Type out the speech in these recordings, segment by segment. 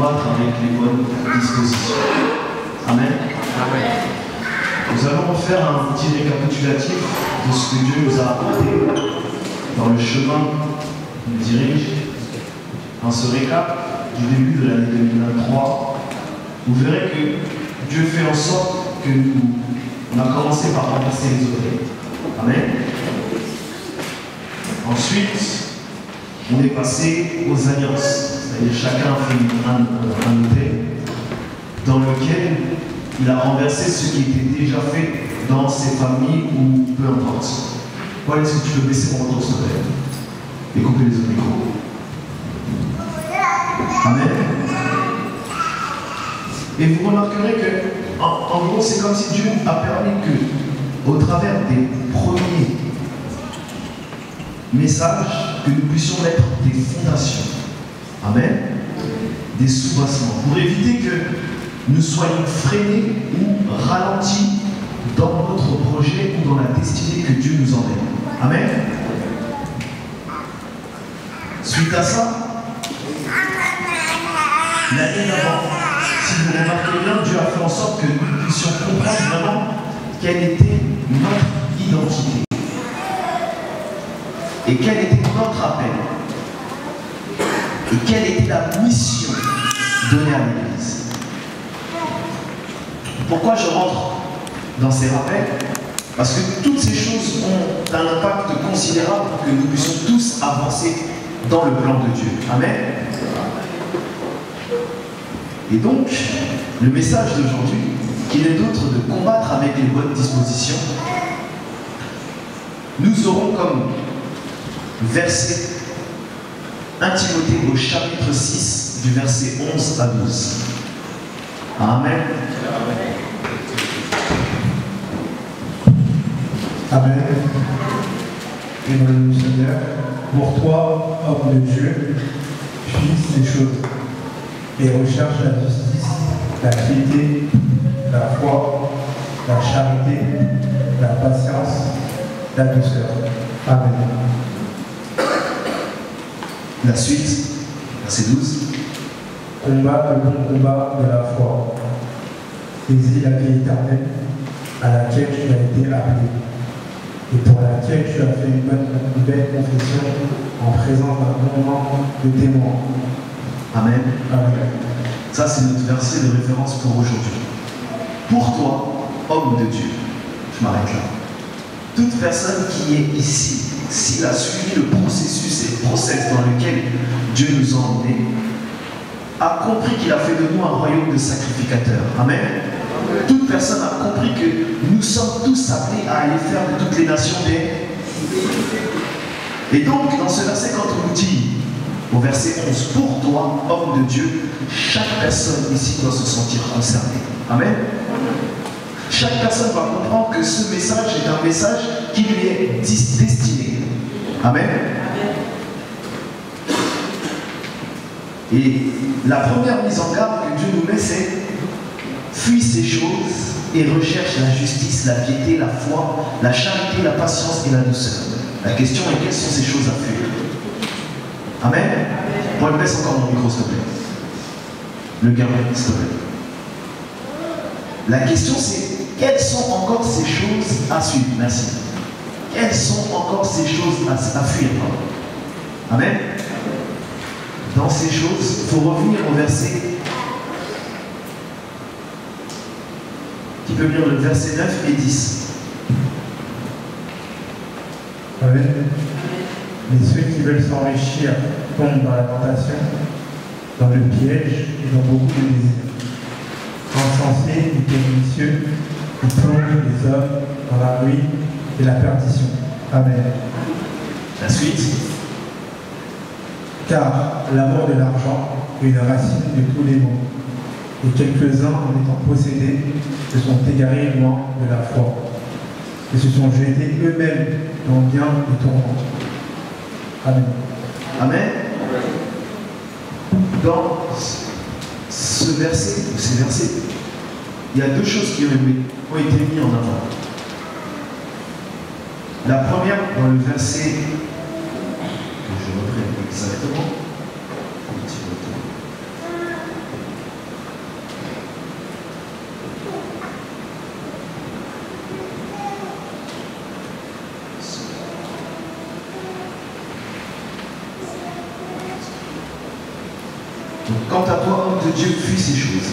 combattre avec les bonnes dispositions. Amen. Amen. Nous allons refaire un petit récapitulatif de ce que Dieu nous a apporté dans le chemin qui nous dirige. Dans ce récap du début de l'année 2023, vous verrez que Dieu fait en sorte que on a commencé par renverser les autorités. Amen. Ensuite, on est passé aux alliances. C'est-à-dire chacun a fait un autel dans lequel il a renversé ce qui était déjà fait dans ses familles ou peu importe. Paul, est-ce que tu peux baisser mon retour, s'il te plaît? Et couper les autres micros. Amen. Et vous remarquerez que, en gros, c'est comme si Dieu a permis que, au travers des premiers messages, que nous puissions mettre des fondations. Amen. Des soubassements. Pour éviter que nous soyons freinés ou ralentis dans notre projet ou dans la destinée que Dieu nous emmène. Amen. Suite à ça, l'année d'avant, si vous remarquez bien, Dieu a fait en sorte que nous puissions comprendre vraiment quelle était notre identité et quel était notre appel et quelle était la mission donnée à l'Église. Pourquoi je rentre dans ces rappels? Parce que toutes ces choses ont un impact considérable pour que nous puissions tous avancer dans le plan de Dieu. Amen. Et donc, le message d'aujourd'hui, qui n'est d'autre de combattre avec les bonnes dispositions, nous aurons comme verset 1 Timothée au chapitre 6, du verset 11 à 12. Amen. Amen. Et dans le Seigneur, pour toi, homme de Dieu, fuis ces choses et recherche la justice, la piété, la foi, la charité, la patience, la douceur. Amen. La suite, verset 12. Combat le bon combat de la foi. Saisis la vie éternelle à laquelle tu as été appelé et pour laquelle tu as fait une belle confession en présence d'un bon nombre de témoins. Amen. Amen. Ça, c'est notre verset de référence pour aujourd'hui. Pour toi, homme de Dieu, je m'arrête là. Toute personne qui est ici, s'il a suivi le processus et le process dans lequel Dieu nous a emmenés, a compris qu'il a fait de nous un royaume de sacrificateurs. Amen. Toute personne a compris que nous sommes tous appelés à aller faire de toutes les nations des... Et donc, dans ce verset, quand on nous dit, au verset 11, pour toi, homme de Dieu, chaque personne ici doit se sentir concernée. Amen. Chaque personne va comprendre que ce message est un message qui lui est destiné. Amen. Et la première mise en garde que Dieu nous met, c'est fuis ces choses et recherche la justice, la piété, la foi, la charité, la patience et la douceur. La question est, quelles sont ces choses à fuir? Amen. Paul, baisse encore mon micro, s'il te plaît. Le gamin, s'il te plaît. La question c'est, quelles sont encore ces choses à suivre? Merci. Quelles sont encore ces choses à fuir? Amen. Dans ces choses, il faut revenir au verset qui peut lire le verset 9 et 10. Amen. Mais ceux qui veulent s'enrichir tombent dans la tentation, dans le piège et dans beaucoup de désirs. Insensés et pernicieux, ils plongent les hommes dans la ruine et la perdition. Amen. La suite. Car l'amour de l'argent est une racine de tous les maux, et quelques-uns, en étant possédés, se sont égarés loin de la foi, et se sont jetés eux-mêmes dans bien et tourments. Amen. Amen. Dans ce verset, ou ces versets, il y a deux choses qui ont été mises en avant. La première, dans le verset, que je reprenne exactement, Donc, quant à toi, homme de Dieu, fuis ces choses.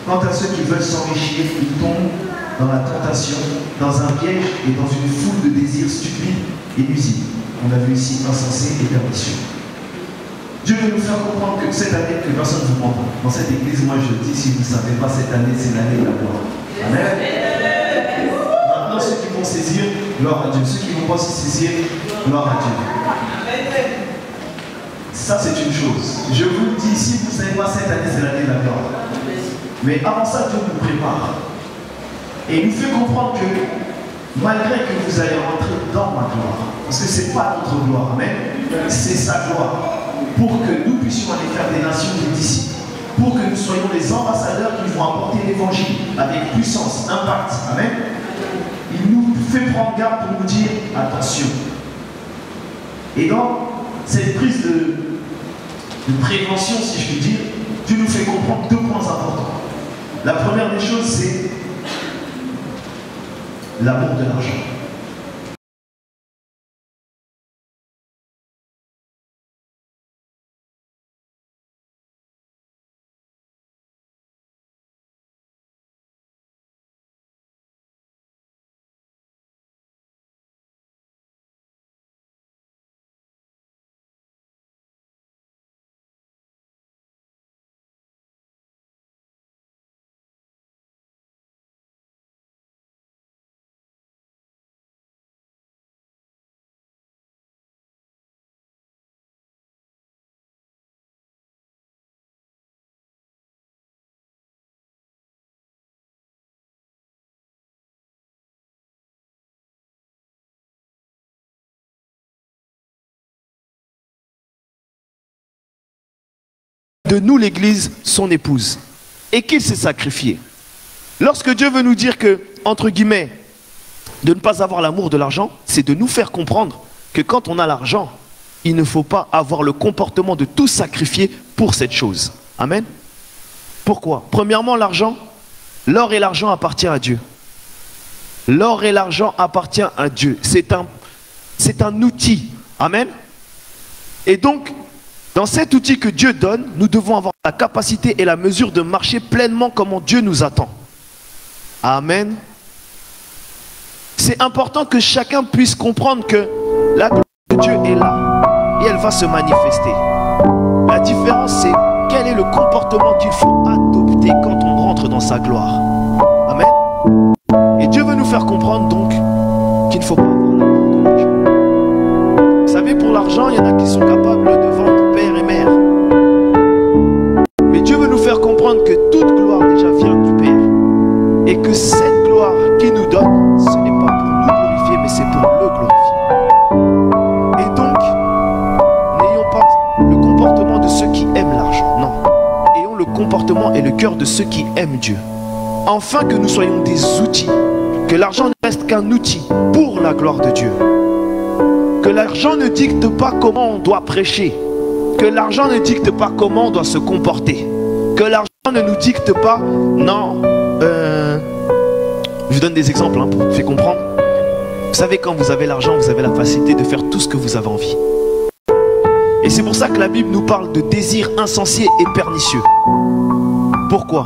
Quant à ceux qui veulent s'enrichir, ils tombent dans la tentation, dans un piège et dans une foule de désirs stupides et nuisibles. On a vu ici insensés et pernicieux. Dieu veut nous faire comprendre que cette année, que personne ne vous ment pas. Dans cette église, moi je dis, si vous ne savez pas, cette année, c'est l'année de la gloire. Amen. Maintenant, ceux qui vont saisir, gloire à Dieu. Ceux qui ne vont pas se saisir, gloire à Dieu. Ça, c'est une chose. Je vous le dis, si vous ne savez pas, cette année, c'est l'année de la gloire. Mais avant ça, Dieu nous prépare. Et il nous fait comprendre que, malgré que vous allez rentrer dans ma gloire, parce que ce n'est pas notre gloire, amen, c'est sa gloire. Pour que nous puissions aller faire des nations des disciples, pour que nous soyons les ambassadeurs qui vont apporter l'évangile avec puissance, impact. Amen. Il nous fait prendre garde pour nous dire attention. Et dans cette prise de prévention, si je puis dire, Dieu nous fait comprendre deux points importants. La première des choses, c'est l'amour de l'argent. De nous l'Église, son épouse, et qu'il s'est sacrifié. Lorsque Dieu veut nous dire que, entre guillemets, de ne pas avoir l'amour de l'argent, c'est de nous faire comprendre que quand on a l'argent, il ne faut pas avoir le comportement de tout sacrifier pour cette chose. Amen. Pourquoi? Premièrement, l'argent, l'or et l'argent appartiennent à Dieu. L'or et l'argent appartiennent à Dieu. C'est un outil. Amen. Et donc, dans cet outil que Dieu donne, nous devons avoir la capacité et la mesure de marcher pleinement comme Dieu nous attend. Amen. C'est important que chacun puisse comprendre que la gloire de Dieu est là et elle va se manifester. La différence, c'est quel est le comportement qu'il faut adopter quand on rentre dans sa gloire. Amen. Et Dieu veut nous faire comprendre donc qu'il ne faut pas avoir l'amour de l'argent. Vous savez, pour l'argent, il y en a qui sont capables de vendre père et mère. Mais Dieu veut nous faire comprendre que toute gloire déjà vient du Père. Et que cette gloire qu'il nous donne, ce n'est pas pour nous glorifier, mais c'est pour le glorifier. Et donc, n'ayons pas le comportement de ceux qui aiment l'argent. Non. Ayons le comportement et le cœur de ceux qui aiment Dieu. Afin que nous soyons des outils. Que l'argent ne reste qu'un outil pour la gloire de Dieu. Que l'argent ne dicte pas comment on doit prêcher. Que l'argent ne dicte pas comment on doit se comporter. Que l'argent ne nous dicte pas, non, je vous donne des exemples pour vous faire comprendre. Vous savez, quand vous avez l'argent, vous avez la facilité de faire tout ce que vous avez envie. Et c'est pour ça que la Bible nous parle de désirs insensés et pernicieux. Pourquoi?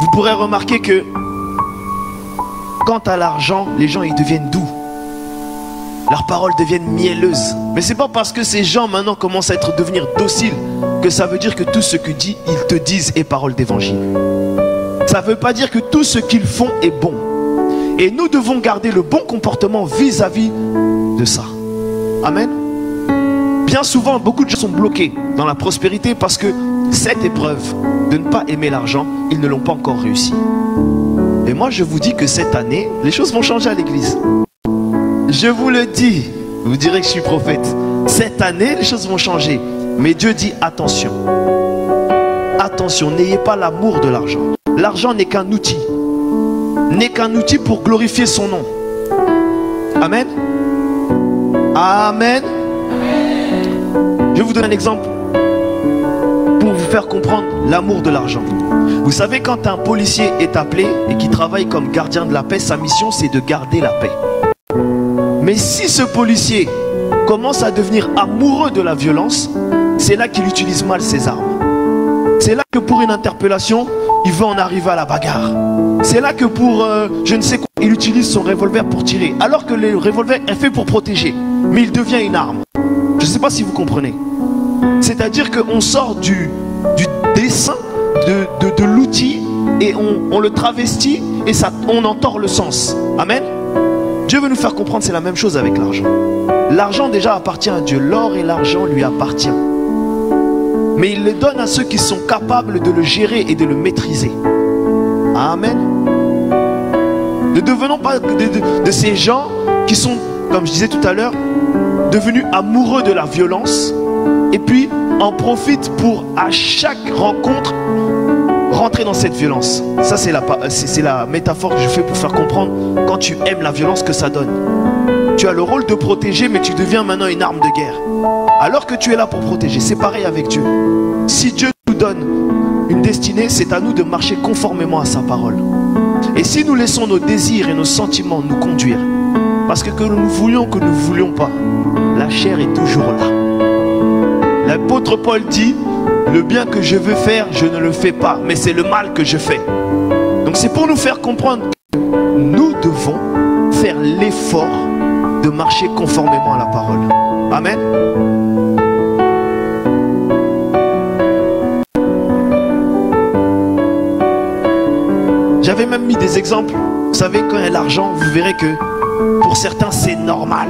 Vous pourrez remarquer que quant à l'argent, les gens ils deviennent doux. Leurs paroles deviennent mielleuses. Mais c'est pas parce que ces gens maintenant commencent à devenir dociles que ça veut dire que tout ce que dit, ils te disent est parole d'évangile. Ça ne veut pas dire que tout ce qu'ils font est bon. Et nous devons garder le bon comportement vis-à-vis de ça. Amen. Bien souvent, beaucoup de gens sont bloqués dans la prospérité parce que cette épreuve de ne pas aimer l'argent, ils ne l'ont pas encore réussi. Et moi, je vous dis que cette année, les choses vont changer à l'église. Je vous le dis, vous direz que je suis prophète. Cette année, les choses vont changer. Mais Dieu dit attention. Attention, n'ayez pas l'amour de l'argent. L'argent n'est qu'un outil. N'est qu'un outil pour glorifier son nom. Amen. Amen. Je vais vous donner un exemple pour vous faire comprendre l'amour de l'argent. Vous savez, quand un policier est appelé et qui travaille comme gardien de la paix, sa mission c'est de garder la paix. Mais si ce policier commence à devenir amoureux de la violence, c'est là qu'il utilise mal ses armes. C'est là que pour une interpellation, il veut en arriver à la bagarre. C'est là que pour je ne sais quoi, il utilise son revolver pour tirer. Alors que le revolver est fait pour protéger. Mais il devient une arme. Je ne sais pas si vous comprenez. C'est-à-dire qu'on sort du dessin de l'outil et on le travestit et ça, on en tord le sens. Amen. Dieu veut nous faire comprendre, c'est la même chose avec l'argent. L'argent déjà appartient à Dieu. L'or et l'argent lui appartiennent. Mais il le donne à ceux qui sont capables de le gérer et de le maîtriser. Amen. Ne devenons pas de ces gens qui sont, comme je disais tout à l'heure, devenus amoureux de la violence et puis en profitent pour à chaque rencontre rentrer dans cette violence. Ça c'est la métaphore que je fais pour faire comprendre quand tu aimes la violence que ça donne. Tu as le rôle de protéger, mais tu deviens maintenant une arme de guerre. Alors que tu es là pour protéger, c'est pareil avec Dieu. Si Dieu nous donne une destinée, c'est à nous de marcher conformément à sa parole. Et si nous laissons nos désirs et nos sentiments nous conduire, parce que nous voulions que nous ne voulions pas, la chair est toujours là. L'apôtre Paul dit, le bien que je veux faire, je ne le fais pas, mais c'est le mal que je fais. Donc c'est pour nous faire comprendre que nous devons faire l'effort de marcher conformément à la parole. Amen. J'avais même mis des exemples. Vous savez, quand il y a l'argent, vous verrez que pour certains, c'est normal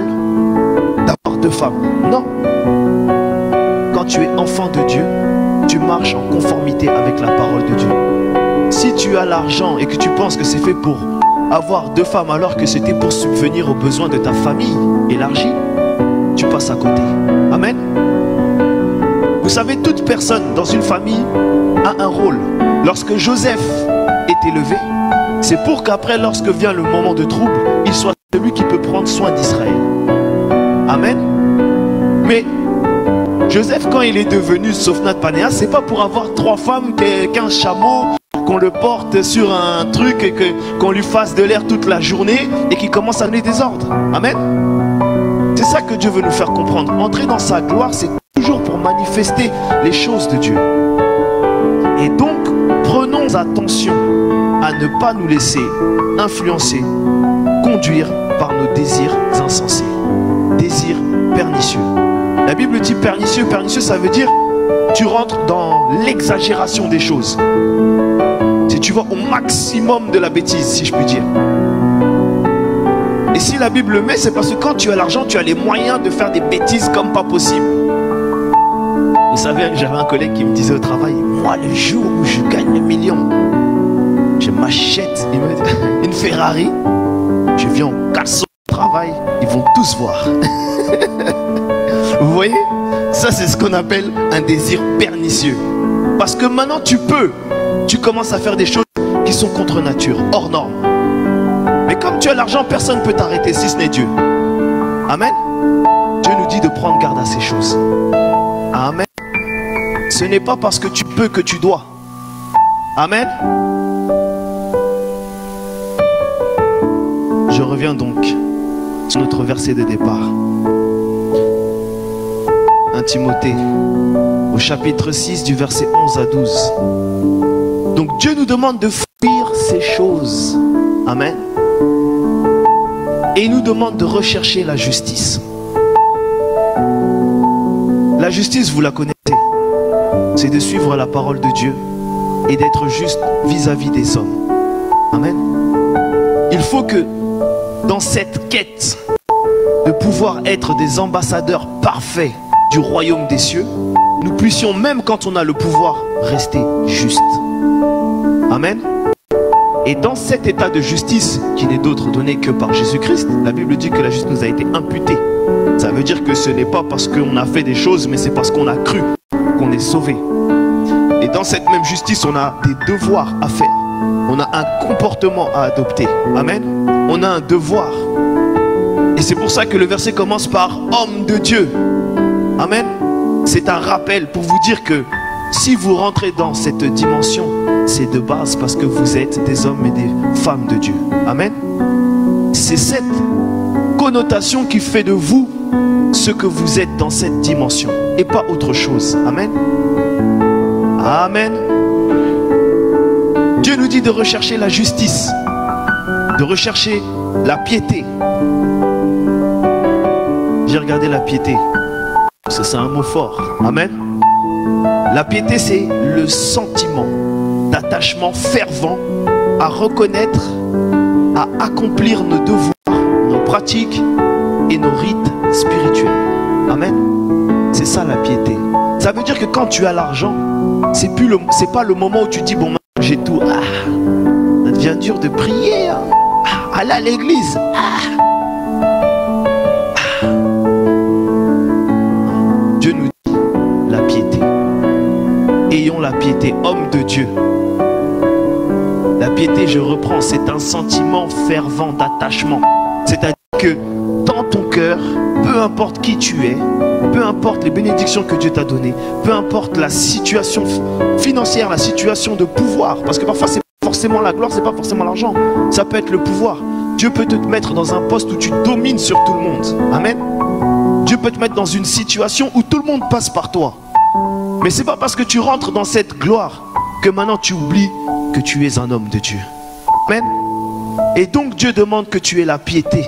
d'avoir 2 femmes. Non. Quand tu es enfant de Dieu, tu marches en conformité avec la parole de Dieu. Si tu as l'argent et que tu penses que c'est fait pour avoir 2 femmes alors que c'était pour subvenir aux besoins de ta famille élargie, tu passes à côté. Amen. Vous savez, toute personne dans une famille a un rôle. Lorsque Joseph est élevé, c'est pour qu'après, lorsque vient le moment de trouble, il soit celui qui peut prendre soin d'Israël. Amen. Mais Joseph, quand il est devenu Sophnath Panéas, c'est pas pour avoir 3 femmes, 15 chameaux, qu'on le porte sur un truc et qu'on lui fasse de l'air toute la journée et qu'il commence à donner des ordres. Amen. C'est ça que Dieu veut nous faire comprendre. Entrer dans sa gloire, c'est toujours pour manifester les choses de Dieu. Et donc, prenons attention à ne pas nous laisser influencer, conduire par nos désirs insensés, désirs pernicieux. La Bible dit pernicieux, pernicieux ça veut dire tu rentres dans l'exagération des choses. Si tu vas au maximum de la bêtise, si je puis dire. Et si la Bible le met, c'est parce que quand tu as l'argent, tu as les moyens de faire des bêtises comme pas possible. Vous savez, j'avais un collègue qui me disait au travail, moi le jour où je gagne 1 million, je m'achète une Ferrari, je viens au caleçon au travail, ils vont tous voir. Vous voyez, ça c'est ce qu'on appelle un désir pernicieux. Parce que maintenant tu commences à faire des choses qui sont contre nature, hors norme. Mais comme tu as l'argent, personne ne peut t'arrêter si ce n'est Dieu. Amen. Dieu nous dit de prendre garde à ces choses. Amen. Ce n'est pas parce que tu peux que tu dois. Amen. Je reviens donc sur notre verset de départ. 1 Timothée, au chapitre 6 du verset 11 à 12. Donc Dieu nous demande de fuir ces choses. Amen. Et il nous demande de rechercher la justice. La justice, vous la connaissez. C'est de suivre la parole de Dieu et d'être juste vis-à-vis des hommes. Amen. Il faut que dans cette quête de pouvoir être des ambassadeurs parfaits du royaume des cieux, nous puissions, même quand on a le pouvoir, rester justes. Amen. Et dans cet état de justice, qui n'est d'autre donné que par Jésus-Christ, la Bible dit que la justice nous a été imputée. Ça veut dire que ce n'est pas parce qu'on a fait des choses, mais c'est parce qu'on a cru qu'on est sauvé. Et dans cette même justice, on a des devoirs à faire. On a un comportement à adopter. Amen. On a un devoir. Et c'est pour ça que le verset commence par homme de Dieu. Amen. C'est un rappel pour vous dire que si vous rentrez dans cette dimension, c'est de base parce que vous êtes des hommes et des femmes de Dieu. Amen. C'est cette connotation qui fait de vous ce que vous êtes dans cette dimension et pas autre chose. Amen. Amen. Dieu nous dit de rechercher la justice, de rechercher la piété. J'ai regardé la piété, parce que c'est un mot fort. Amen. La piété, c'est le sentiment d'attachement fervent à reconnaître, à accomplir nos devoirs, nos pratiques et nos rites spirituels. Amen. C'est ça la piété. Ça veut dire que quand tu as l'argent, c'est pas le moment où tu dis bon, j'ai tout. Ah, ça devient dur de prier. Hein. Ah, aller à l'église. Dieu nous dit la piété. Ayons la piété, homme de Dieu. La piété, je reprends, c'est un sentiment fervent d'attachement. C'est-à-dire que dans ton cœur, peu importe qui tu es, peu importe les bénédictions que Dieu t'a données, peu importe la situation financière, la situation de pouvoir, parce que parfois c'est pas forcément la gloire, c'est pas forcément l'argent, ça peut être le pouvoir. Dieu peut te mettre dans un poste où tu domines sur tout le monde. Amen. Dieu peut te mettre dans une situation où tout le monde passe par toi. Mais c'est pas parce que tu rentres dans cette gloire que maintenant tu oublies que tu es un homme de Dieu. Amen. Et donc Dieu demande que tu aies la piété.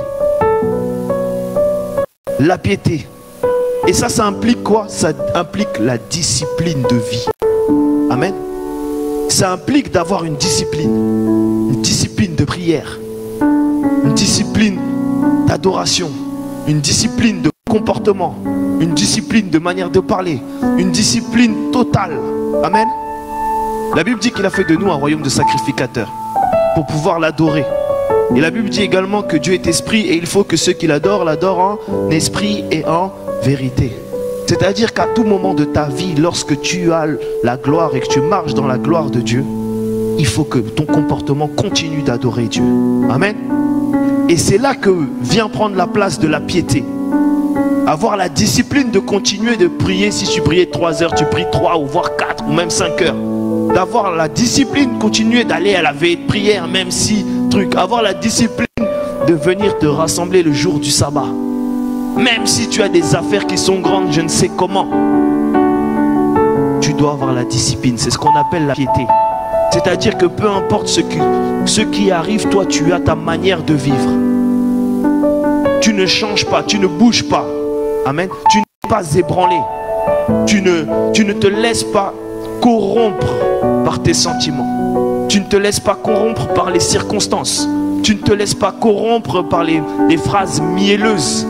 La piété. Et ça implique quoi? Ça implique la discipline de vie. Amen. Ça implique d'avoir une discipline de prière, une discipline d'adoration, une discipline de comportement, une discipline de manière de parler, une discipline totale. Amen. La Bible dit qu'il a fait de nous un royaume de sacrificateurs pour pouvoir l'adorer. Et la Bible dit également que Dieu est esprit et il faut que ceux qui l'adorent, l'adorent en esprit et en vérité. C'est-à-dire qu'à tout moment de ta vie, lorsque tu as la gloire et que tu marches dans la gloire de Dieu, il faut que ton comportement continue d'adorer Dieu. Amen. Et c'est là que vient prendre la place de la piété. Avoir la discipline de continuer de prier. Si tu priais 3 heures, tu pries 3 ou voire 4 ou même 5 heures. D'avoir la discipline, continuer d'aller à la veille de prière, même si avoir la discipline de venir te rassembler le jour du sabbat. Même si tu as des affaires qui sont grandes, je ne sais comment. Tu dois avoir la discipline. C'est ce qu'on appelle la piété. C'est-à-dire que peu importe ce qui arrive, toi tu as ta manière de vivre. Tu ne changes pas, tu ne bouges pas. Amen. Tu n'es pas ébranlé. Tu ne te laisses pas corrompre par tes sentiments. Tu ne te laisses pas corrompre par les circonstances. Tu ne te laisses pas corrompre par les phrases mielleuses.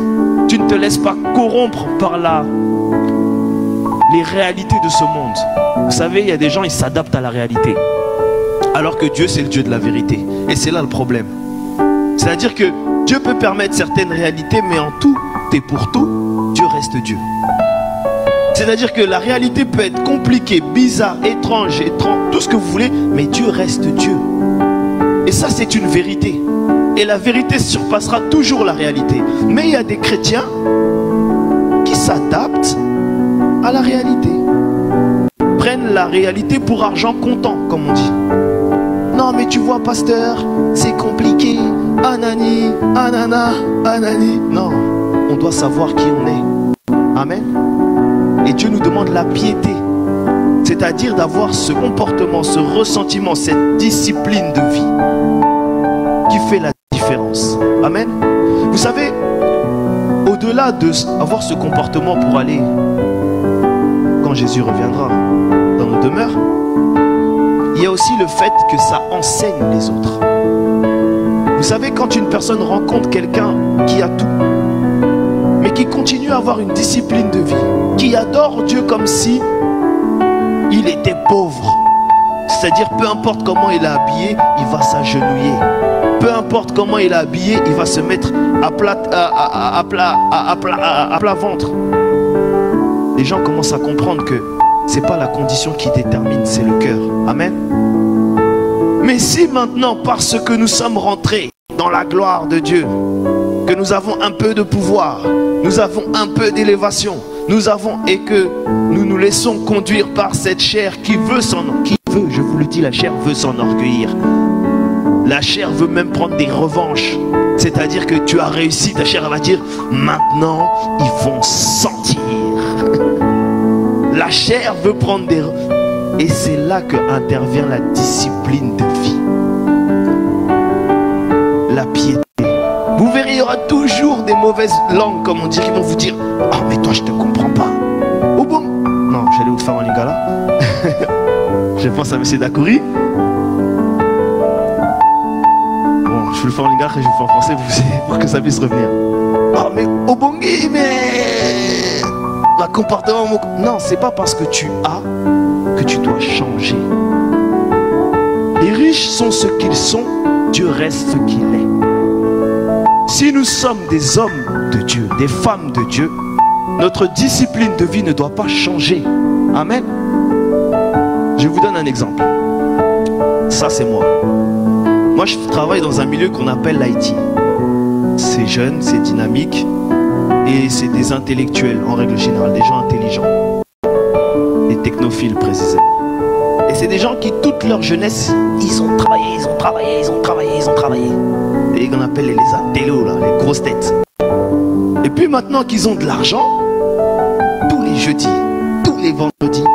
Tu ne te laisses pas corrompre par les réalités de ce monde. Vous savez, il y a des gens, ils s'adaptent à la réalité. Alors que Dieu, c'est le Dieu de la vérité. Et c'est là le problème. C'est-à-dire que Dieu peut permettre certaines réalités, mais en tout et pour tout, Dieu reste Dieu. C'est-à-dire que la réalité peut être compliquée, bizarre, étrange, tout ce que vous voulez, mais Dieu reste Dieu. Et ça, c'est une vérité. Et la vérité surpassera toujours la réalité. Mais il y a des chrétiens qui s'adaptent à la réalité. Prennent la réalité pour argent comptant, comme on dit. Non, mais tu vois, pasteur, c'est compliqué. Anani, anana, anani. Non, on doit savoir qui on est. Amen. Et Dieu nous demande la piété. C'est-à-dire d'avoir ce comportement, ce ressentiment, cette discipline de vie qui fait la différence. Amen. Vous savez, au-delà d'avoir ce comportement pour aller, quand Jésus reviendra dans nos demeures, il y a aussi le fait que ça enseigne les autres. Vous savez, quand une personne rencontre quelqu'un qui a tout, mais qui continue à avoir une discipline de vie, qui adore Dieu comme si il était pauvre, c'est-à-dire peu importe comment il est habillé, il va s'agenouiller. Peu importe comment il est habillé, il va se mettre à plat ventre. Les gens commencent à comprendre que c'est pas la condition qui détermine, c'est le cœur. Amen. Mais si maintenant, parce que nous sommes rentrés dans la gloire de Dieu, que nous avons un peu de pouvoir, nous avons un peu d'élévation, et que nous nous laissons conduire par cette chair qui veut, je vous le dis, la chair veut s'enorgueillir. La chair veut même prendre des revanches. C'est-à-dire que tu as réussi, ta chair va dire, maintenant ils vont sentir. La chair veut prendre des... Et c'est là que intervient la discipline de vie. La piété. Vous verrez, il y aura toujours des mauvaises langues, comme on dit, qui vont vous dire, ah mais toi je te comprends pas. Oh bon. Non, j'allais vous faire en lingala. Je pense à M. Dakouri. Bon, je vais le faire en lingala, je vais le faire en français pour que ça puisse revenir. Ah mais Obongi, mais... La comportement... Non, c'est pas parce que tu as que tu dois changer. Les riches sont ce qu'ils sont, Dieu reste ce qu'il est. Si nous sommes des hommes de Dieu, des femmes de Dieu, notre discipline de vie ne doit pas changer. Amen. Je vous donne un exemple. Ça, c'est moi. Moi, je travaille dans un milieu qu'on appelle l'IT. C'est jeune, c'est dynamique et c'est des intellectuels en règle générale, des gens intelligents. Des technophiles précisément. Et c'est des gens qui, toute leur jeunesse, ils ont travaillé, ils ont travaillé, ils ont travaillé, ils ont travaillé. Et qu'on appelle les intellos, là, les grosses têtes. Et puis maintenant qu'ils ont de l'argent, tous les jeudis, tous les vendredis,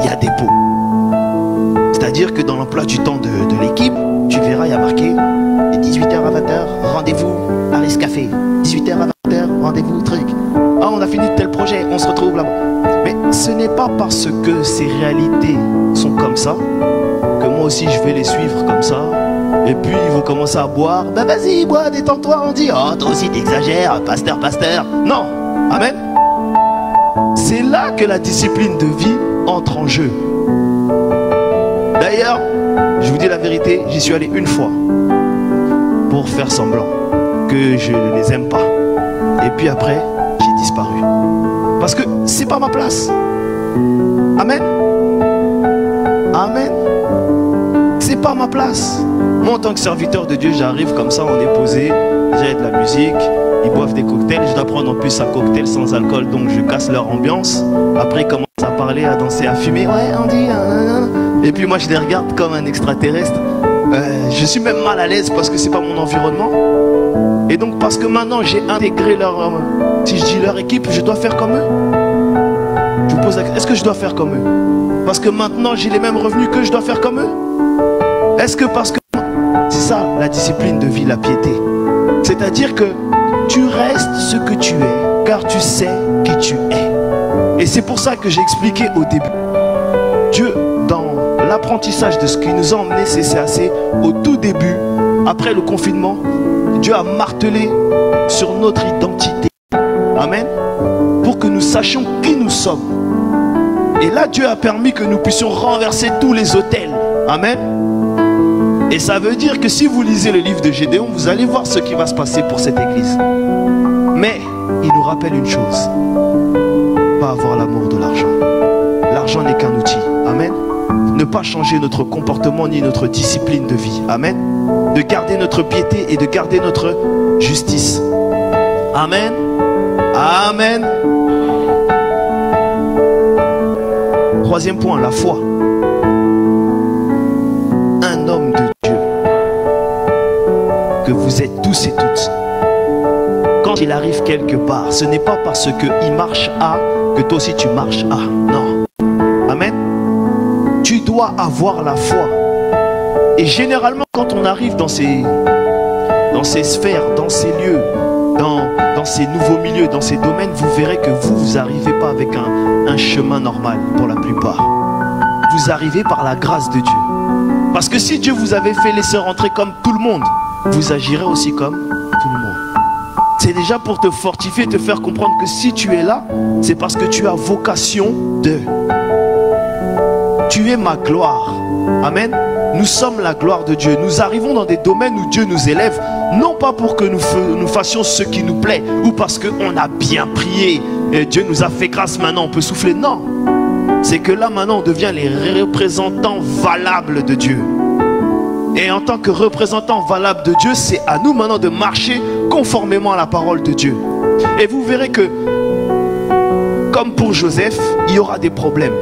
il y a des pots. C'est-à-dire que dans l'emploi du temps de l'équipe, tu verras, il y a marqué de 18h à 20h, rendez-vous à Rice Café. 18h à 20h, rendez-vous truc. Ah, on a fini tel projet, on se retrouve là-bas. Mais ce n'est pas parce que ces réalités sont comme ça que moi aussi je vais les suivre comme ça. Et puis ils vont commencer à boire. Ben vas-y, bois, détends-toi, on dit. Oh, toi aussi t'exagères, pasteur, pasteur. Non, amen. C'est là que la discipline de vie entre en jeu. D'ailleurs, je vous dis la vérité, j'y suis allé une fois pour faire semblant que je ne les aime pas. Et puis après, j'ai disparu. Parce que c'est pas ma place. Amen. Amen. C'est pas ma place. Moi, en tant que serviteur de Dieu, j'arrive comme ça, on est posé, j'ai de la musique, ils boivent des cocktails, je dois prendre en plus un cocktail sans alcool, donc je casse leur ambiance. Après, ils commencent à parler, à danser, à fumer. Ouais, on dit... Et puis moi, je les regarde comme un extraterrestre. Je suis même mal à l'aise parce que c'est pas mon environnement. Et donc, parce que maintenant, j'ai intégré leur... si je dis leur équipe, je dois faire comme eux. Je vous pose la question, est-ce que je dois faire comme eux? Parce que maintenant, j'ai les mêmes revenus que je dois faire comme eux? Est-ce que parce que... C'est ça, la discipline de vie, la piété. C'est-à-dire que tu restes ce que tu es, car tu sais qui tu es. Et c'est pour ça que j'ai expliqué au début. Dieu, dans l'apprentissage de ce qui nous a emmenés, c'est assez au tout début, après le confinement, Dieu a martelé sur notre identité. Amen. Pour que nous sachions qui nous sommes. Et là, Dieu a permis que nous puissions renverser tous les autels. Amen. Et ça veut dire que si vous lisez le livre de Gédéon, vous allez voir ce qui va se passer pour cette église. Mais il nous rappelle une chose. Pas avoir l'amour de l'argent. L'argent n'est qu'un outil. Amen. Ne pas changer notre comportement ni notre discipline de vie. Amen. De garder notre piété et de garder notre justice. Amen. Amen. Troisième point, la foi. Un homme de Dieu que vous êtes tous et toutes. Quand il arrive quelque part, ce n'est pas parce qu'il marche à que toi aussi tu marches à. Non. Amen. Tu dois avoir la foi. Et généralement, quand on arrive dans ces sphères, dans ces lieux, dans ces nouveaux milieux, dans ces domaines, vous verrez que vous n'arrivez pas avec un chemin normal pour la plupart. Vous arrivez par la grâce de Dieu. Parce que si Dieu vous avait fait laisser rentrer comme tout le monde, vous agirez aussi comme tout le monde. C'est déjà pour te fortifier, te faire comprendre que si tu es là, c'est parce que tu as vocation de... Tu es ma gloire. Amen. Nous sommes la gloire de Dieu. Nous arrivons dans des domaines où Dieu nous élève, non pas pour que nous fassions ce qui nous plaît, ou parce qu'on a bien prié, et Dieu nous a fait grâce, maintenant on peut souffler. Non. C'est que là maintenant on devient les représentants valables de Dieu. Et en tant que représentants valables de Dieu, c'est à nous maintenant de marcher conformément à la parole de Dieu. Et vous verrez que, comme pour Joseph, il y aura des problèmes.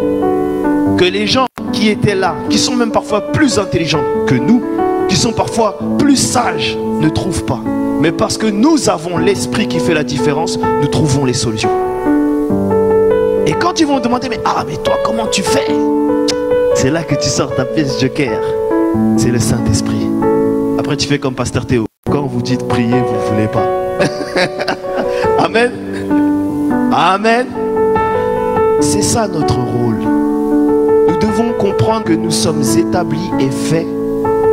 Que les gens qui étaient là, qui sont même parfois plus intelligents que nous, qui sont parfois plus sages, ne trouvent pas. Mais parce que nous avons l'esprit qui fait la différence, nous trouvons les solutions. Et quand ils vont demander, mais toi comment tu fais? C'est là que tu sors ta pièce joker. C'est le Saint-Esprit. Après tu fais comme Pasteur Théo. Quand vous dites prier, vous ne voulez pas. Amen. Amen. C'est ça notre rôle. Nous devons comprendre que nous sommes établis et faits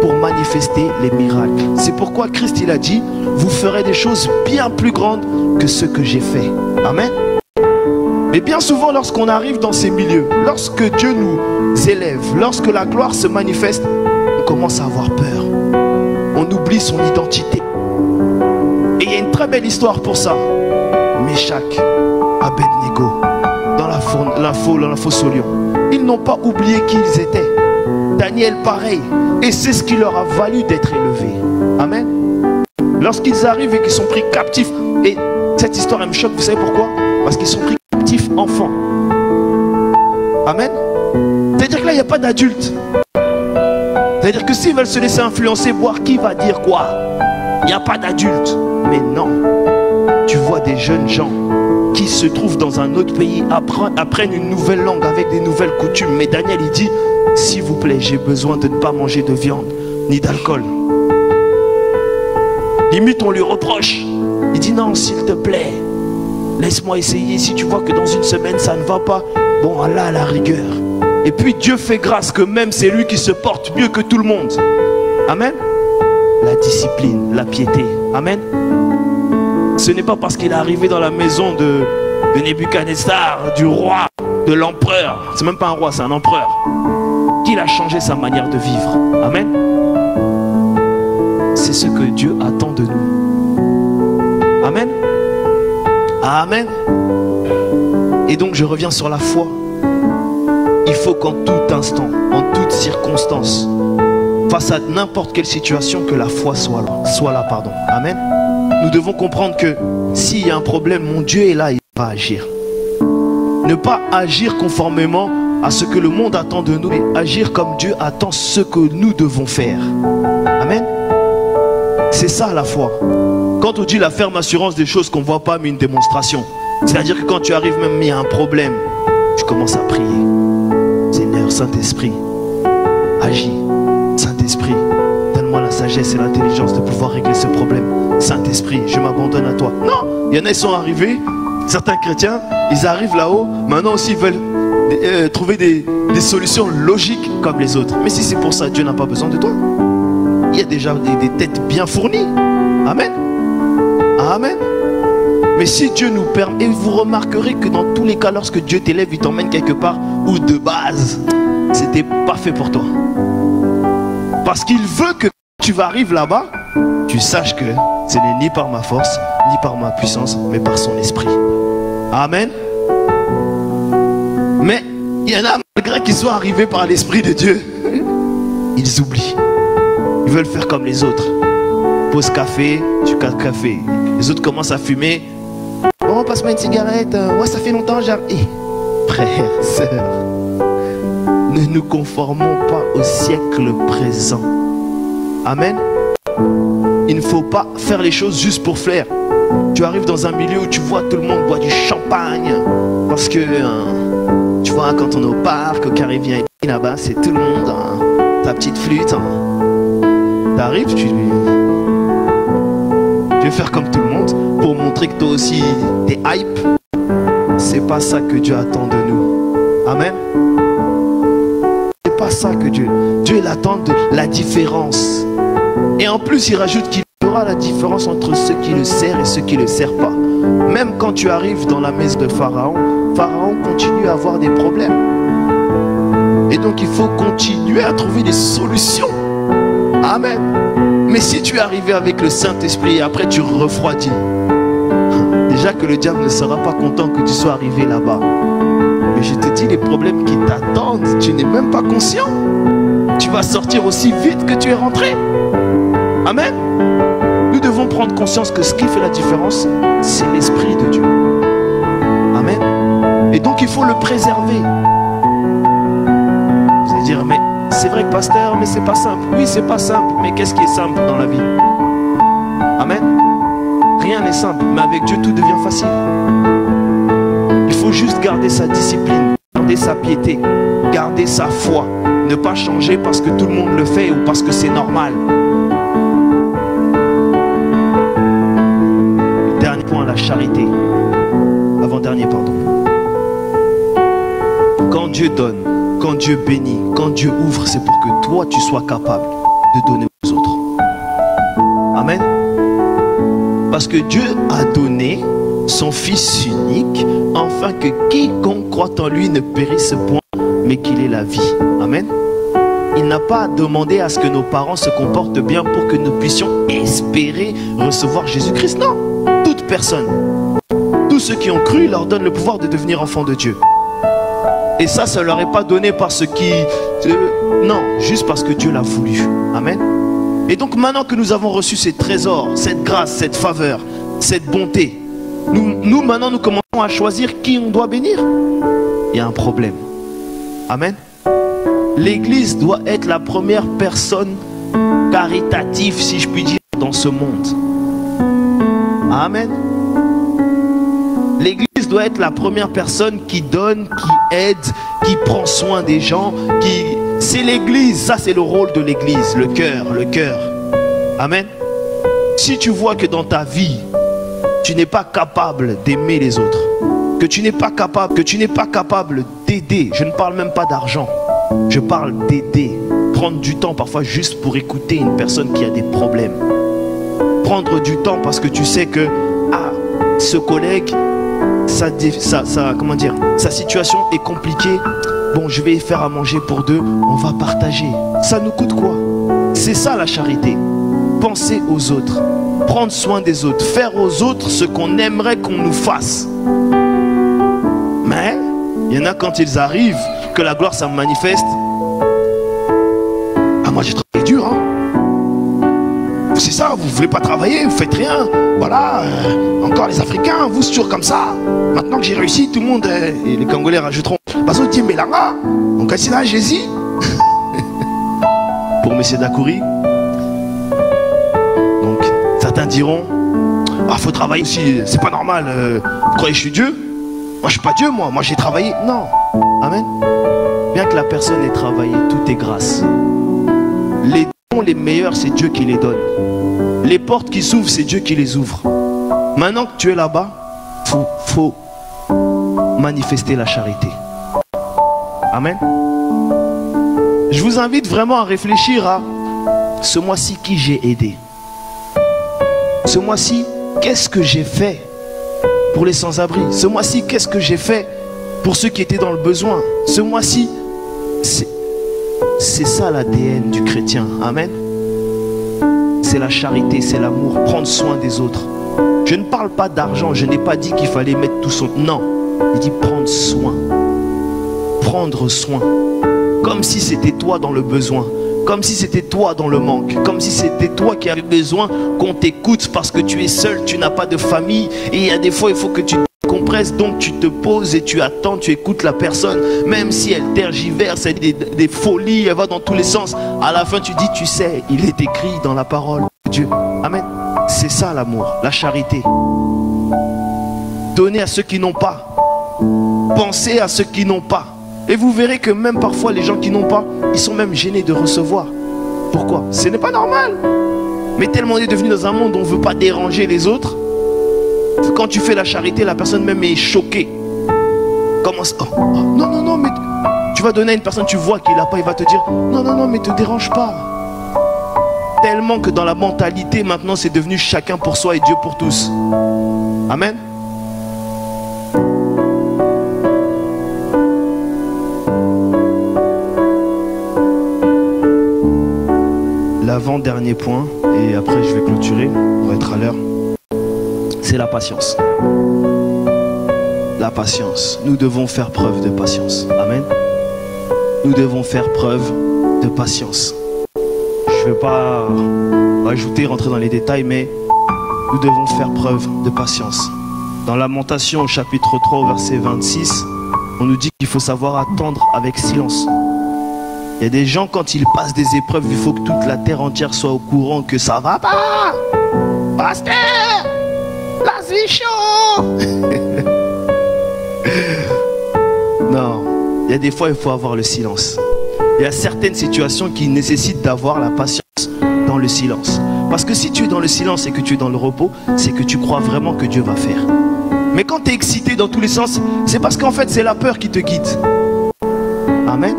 pour manifester les miracles. C'est pourquoi Christ il a dit, vous ferez des choses bien plus grandes que ce que j'ai fait. Amen. Mais bien souvent lorsqu'on arrive dans ces milieux, lorsque Dieu nous élève, lorsque la gloire se manifeste, on commence à avoir peur. On oublie son identité. Et il y a une très belle histoire pour ça. Meshach, Abednego, dans la fosse au lion. Ils n'ont pas oublié qui ils étaient. Daniel pareil. Et c'est ce qui leur a valu d'être élevés. Amen. Lorsqu'ils arrivent et qu'ils sont pris captifs. Et cette histoire elle me choque, vous savez pourquoi? Parce qu'ils sont pris captifs enfants. Amen. C'est-à-dire que là il n'y a pas d'adultes. C'est-à-dire que s'ils veulent se laisser influencer, voir qui va dire quoi, il n'y a pas d'adultes. Mais non. Tu vois des jeunes gens qui se trouvent dans un autre pays, apprennent une nouvelle langue avec des nouvelles coutumes. Mais Daniel il dit, s'il vous plaît, j'ai besoin de ne pas manger de viande ni d'alcool. Limite on lui reproche. Il dit non, s'il te plaît, laisse-moi essayer. Si tu vois que dans une semaine ça ne va pas, bon Allah à la rigueur. Et puis Dieu fait grâce que même c'est lui qui se porte mieux que tout le monde. Amen. La discipline, la piété. Amen. Ce n'est pas parce qu'il est arrivé dans la maison de Nebuchadnezzar, du roi, de l'empereur, c'est même pas un roi, c'est un empereur, qu'il a changé sa manière de vivre. Amen. C'est ce que Dieu attend de nous. Amen. Amen. Et donc je reviens sur la foi. Il faut qu'en tout instant, en toute circonstance, face à n'importe quelle situation, que la foi soit là. Amen. Nous devons comprendre que s'il y a un problème, mon Dieu est là, il va agir. Ne pas agir conformément à ce que le monde attend de nous, mais agir comme Dieu attend ce que nous devons faire. Amen. C'est ça la foi. Quand on dit la ferme assurance des choses qu'on ne voit pas, mais une démonstration. C'est-à-dire que quand tu arrives même, il y a un problème, tu commences à prier. Seigneur, Saint-Esprit, agis. Saint-Esprit, donne-moi la sagesse et l'intelligence de pouvoir régler ce problème. Saint-Esprit, je m'abandonne à toi. Non, il y en a, ils sont arrivés, certains chrétiens, ils arrivent là-haut, maintenant aussi ils veulent trouver des solutions logiques comme les autres. Mais si c'est pour ça, Dieu n'a pas besoin de toi. Il y a déjà des têtes bien fournies. Amen. Amen. Mais si Dieu nous permet, et vous remarquerez que dans tous les cas, lorsque Dieu t'élève, il t'emmène quelque part où de base, c'était pas fait pour toi. Parce qu'il veut que quand tu arrives là-bas, tu saches que ce n'est ni par ma force, ni par ma puissance, mais par son esprit. Amen. Mais il y en a, malgré qu'ils soient arrivés par l'esprit de Dieu, ils oublient. Ils veulent faire comme les autres. Pause café, tu casses café. Les autres commencent à fumer. Oh, passe-moi une cigarette. Ouais, ça fait longtemps, j'arrive. Frères, sœurs, ne nous conformons pas au siècle présent. Amen. Il ne faut pas faire les choses juste pour flair. Tu arrives dans un milieu où tu vois tout le monde boit du champagne. Parce que, tu vois, quand on est au parc, au Caribien, là-bas, c'est tout le monde, ta petite flûte. Tu arrives, tu veux faire comme tout le monde pour montrer que toi aussi, t'es hype. C'est pas ça que Dieu attend de nous. Amen. C'est pas ça que Dieu il attend de la différence. Et en plus il rajoute qu'il y aura la différence entre ceux qui le servent et ceux qui ne le servent pas. Même quand tu arrives dans la maison de Pharaon, Pharaon continue à avoir des problèmes. Et donc il faut continuer à trouver des solutions. Amen. Mais si tu es arrivé avec le Saint-Esprit et après tu refroidis, déjà que le diable ne sera pas content que tu sois arrivé là-bas. Mais je te dis, les problèmes qui t'attendent, tu n'es même pas conscient. Tu vas sortir aussi vite que tu es rentré. Amen. Nous devons prendre conscience que ce qui fait la différence, c'est l'Esprit de Dieu. Amen. Et donc il faut le préserver. Vous allez dire, mais c'est vrai que pasteur, mais c'est pas simple. Oui, c'est pas simple, mais qu'est-ce qui est simple dans la vie? Amen. rien n'est simple, mais avec Dieu, tout devient facile. Il faut juste garder sa discipline, garder sa piété, garder sa foi. Ne pas changer parce que tout le monde le fait ou parce que c'est normal. Le dernier point, la charité. Avant-dernier, pardon. Quand Dieu donne, quand Dieu bénit, quand Dieu ouvre, c'est pour que toi, tu sois capable de donner aux autres. Amen. Parce que Dieu a donné son Fils unique, afin que quiconque croit en lui ne périsse point, mais qu'il ait la vie. Amen. Il n'a pas demandé à ce que nos parents se comportent bien pour que nous puissions espérer recevoir Jésus-Christ. Non. Toute personne, tous ceux qui ont cru, il leur donne le pouvoir de devenir enfants de Dieu. Et ça ne leur est pas donné parce qu'ils... non, juste parce que Dieu l'a voulu. Amen. Et donc maintenant que nous avons reçu ces trésors, cette grâce, cette faveur, cette bonté, nous maintenant nous commençons à choisir qui on doit bénir. Il y a un problème. Amen. L'Église doit être la première personne caritative, si je puis dire, dans ce monde. Amen. L'Église doit être la première personne qui donne, qui aide, qui prend soin des gens, c'est l'Église, ça c'est le rôle de l'Église, le cœur. Amen. Si tu vois que dans ta vie, tu n'es pas capable d'aimer les autres, que tu n'es pas capable d'aider, je ne parle même pas d'argent, je parle d'aider, prendre du temps parfois juste pour écouter une personne qui a des problèmes, prendre du temps parce que tu sais que ce collègue, comment dire, sa situation est compliquée. Bon, je vais faire à manger pour deux, on va partager. Ça nous coûte quoi? C'est ça la charité. Penser aux autres, prendre soin des autres, faire aux autres ce qu'on aimerait qu'on nous fasse. Mais il y en a quand ils arrivent, que la gloire ça me manifeste. Ah, moi j'ai travaillé dur, hein. C'est ça, vous ne voulez pas travailler, vous faites rien. Voilà, encore les Africains, vous c'est toujours comme ça. Maintenant que j'ai réussi, tout le monde, et les Congolais rajouteront, parce que mais là, donc c'est là, Jésus. Pour M. Dakouri. Donc, certains diront, faut travailler aussi, c'est pas normal. Vous croyez que je suis Dieu? Moi, je suis pas Dieu, moi j'ai travaillé. Non, amen. Bien que la personne ait travaillé, tout est grâce. Les dons les meilleurs, c'est Dieu qui les donne. Les portes qui s'ouvrent, c'est Dieu qui les ouvre. Maintenant que tu es là-bas, faut manifester la charité. Amen. Je vous invite vraiment à réfléchir à ce mois-ci qui j'ai aidé. Ce mois-ci, qu'est-ce que j'ai fait pour les sans-abri? Ce mois-ci, qu'est-ce que j'ai fait pour ceux qui étaient dans le besoin? Ce mois-ci, c'est ça l'ADN du chrétien. Amen. C'est la charité, c'est l'amour, prendre soin des autres. Je ne parle pas d'argent, je n'ai pas dit qu'il fallait mettre tout son... Non, il dit prendre soin. Prendre soin. Comme si c'était toi dans le besoin. Comme si c'était toi dans le manque. Comme si c'était toi qui avais besoin qu'on t'écoute parce que tu es seul, tu n'as pas de famille. Et il y a des fois, il faut que tu compresses. Donc tu te poses et tu attends, tu écoutes la personne. Même si elle tergiverse, elle dit des folies, elle va dans tous les sens. À la fin, tu dis, tu sais, il est écrit dans la parole de Dieu. Amen. C'est ça l'amour, la charité. Donner à ceux qui n'ont pas. Penser à ceux qui n'ont pas. Et vous verrez que même parfois les gens qui n'ont pas, ils sont même gênés de recevoir. Pourquoi? Ce n'est pas normal. Mais tellement on est devenu dans un monde où on ne veut pas déranger les autres. Quand tu fais la charité, la personne même est choquée. Comment ça? Non, mais tu vas donner à une personne, tu vois qu'il n'a pas, il va te dire non, mais te dérange pas. Tellement que dans la mentalité maintenant c'est devenu chacun pour soi et Dieu pour tous. Amen. L'avant-dernier point, et après je vais clôturer pour être à l'heure, c'est la patience. La patience. Nous devons faire preuve de patience. Amen. Nous devons faire preuve de patience. Je ne vais pas ajouter, rentrer dans les détails, mais nous devons faire preuve de patience. Dans Lamentation au chapitre 3 au verset 26, on nous dit qu'il faut savoir attendre avec silence. Il y a des gens, quand ils passent des épreuves, il faut que toute la terre entière soit au courant que ça va pas. Pasteur, La vie chaud. Non, il y a des fois, il faut avoir le silence. Il y a certaines situations qui nécessitent d'avoir la patience dans le silence. Parce que si tu es dans le silence et que tu es dans le repos, c'est que tu crois vraiment que Dieu va faire. Mais quand tu es excité dans tous les sens, c'est parce qu'en fait, c'est la peur qui te guide. Amen.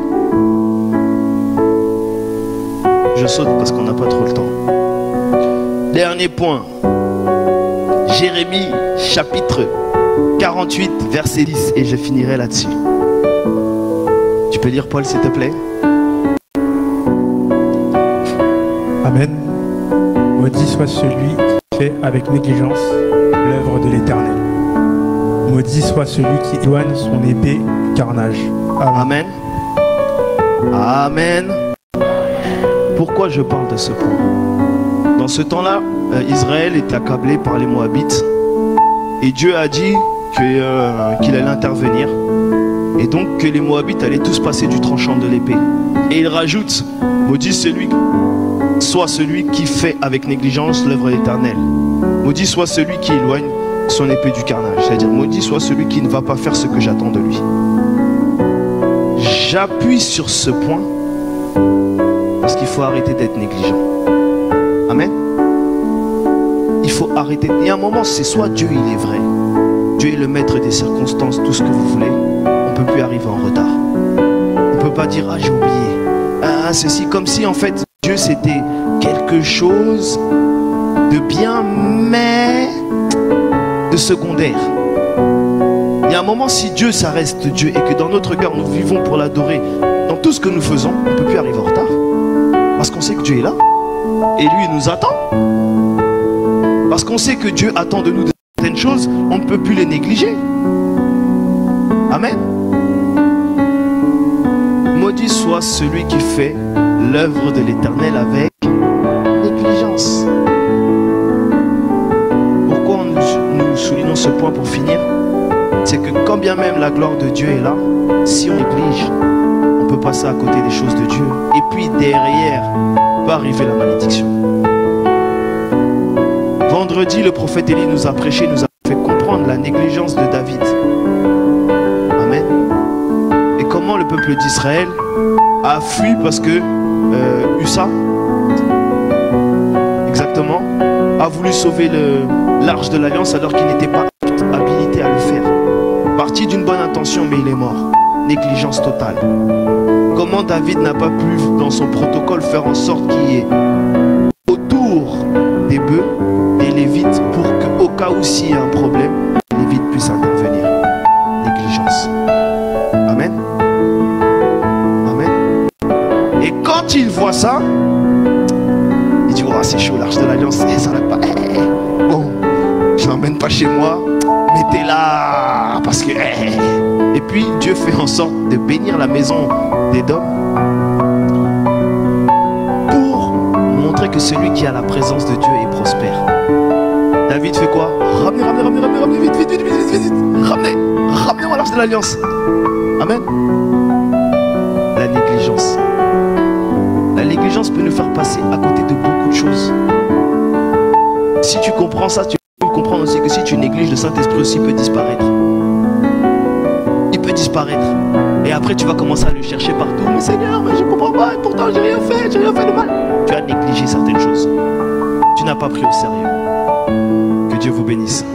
Je saute parce qu'on n'a pas trop le temps. Dernier point. Jérémie chapitre 48, verset 10. Et je finirai là-dessus. Tu peux lire Paul, s'il te plaît? Amen. Maudit soit celui qui fait avec négligence l'œuvre de l'Éternel. Maudit soit celui qui éloigne son épée du carnage. Amen. Amen. Pourquoi je parle de ce point? Dans ce temps-là, Israël est accablé par les Moabites. Et Dieu a dit qu'il allait intervenir. Et donc que les Moabites allaient tous passer du tranchant de l'épée. Et il rajoute, maudit soit celui qui fait avec négligence l'œuvre de l'Éternel. Maudit soit celui qui éloigne son épée du carnage. C'est-à-dire, maudit soit celui qui ne va pas faire ce que j'attends de lui. J'appuie sur ce point parce qu'il faut arrêter d'être négligent. Amen. Il faut arrêter. Il y a un moment, c'est soit Dieu il est vrai, Dieu est le maître des circonstances, tout ce que vous voulez, on ne peut plus arriver en retard. On ne peut pas dire, ah j'ai oublié, ah ceci, comme si en fait Dieu c'était quelque chose de bien, mais de secondaire. Il y a un moment, si Dieu ça reste Dieu et que dans notre cœur nous vivons pour l'adorer, dans tout ce que nous faisons, on ne peut plus arriver en retard. Parce qu'on sait que Dieu est là et lui il nous attend. Parce qu'on sait que Dieu attend de nous de certaines choses, on ne peut plus les négliger. Amen. Maudit soit celui qui fait l'œuvre de l'Éternel avec négligence. Pourquoi nous soulignons ce point pour finir? C'est que quand bien même la gloire de Dieu est là, si on néglige, on peut passer à côté des choses de Dieu. Et puis derrière, peut arriver la malédiction. Vendredi, le prophète Élie nous a prêché, nous a fait comprendre la négligence de David. Amen. Et comment le peuple d'Israël a fui parce que Ussa, exactement, a voulu sauver l'arche de l'Alliance alors qu'il n'était pas habilité à le faire. Parti d'une bonne intention, mais il est mort. Négligence totale. Comment David n'a pas pu, dans son protocole, faire en sorte qu'il y ait autour des bœufs des Lévites pour qu'au cas où s'il y a un problème, les Lévites puissent intervenir. Négligence. Amen. Amen. Et quand il voit ça, il dit, oh c'est chaud, l'arche de l'Alliance, ça n'a pas... Bon, je l'emmène pas chez moi, mettez-la, parce que... Et puis Dieu fait en sorte de bénir la maison d'Édom pour montrer que celui qui a la présence de Dieu est prospère. David fait quoi? Ramenez, vite, ramenez-moi l'arche de l'Alliance. Amen. La négligence. La négligence peut nous faire passer à côté de beaucoup de choses. Si tu comprends ça, tu peux comprendre aussi que si tu négliges, le Saint-Esprit aussi peut disparaître. Il peut disparaître. Et après tu vas commencer à le chercher partout. Mais Seigneur, mais je ne comprends pas, et pourtant j'ai rien fait de mal. Tu as négligé certaines choses. Tu n'as pas pris au sérieux. Que Dieu vous bénisse.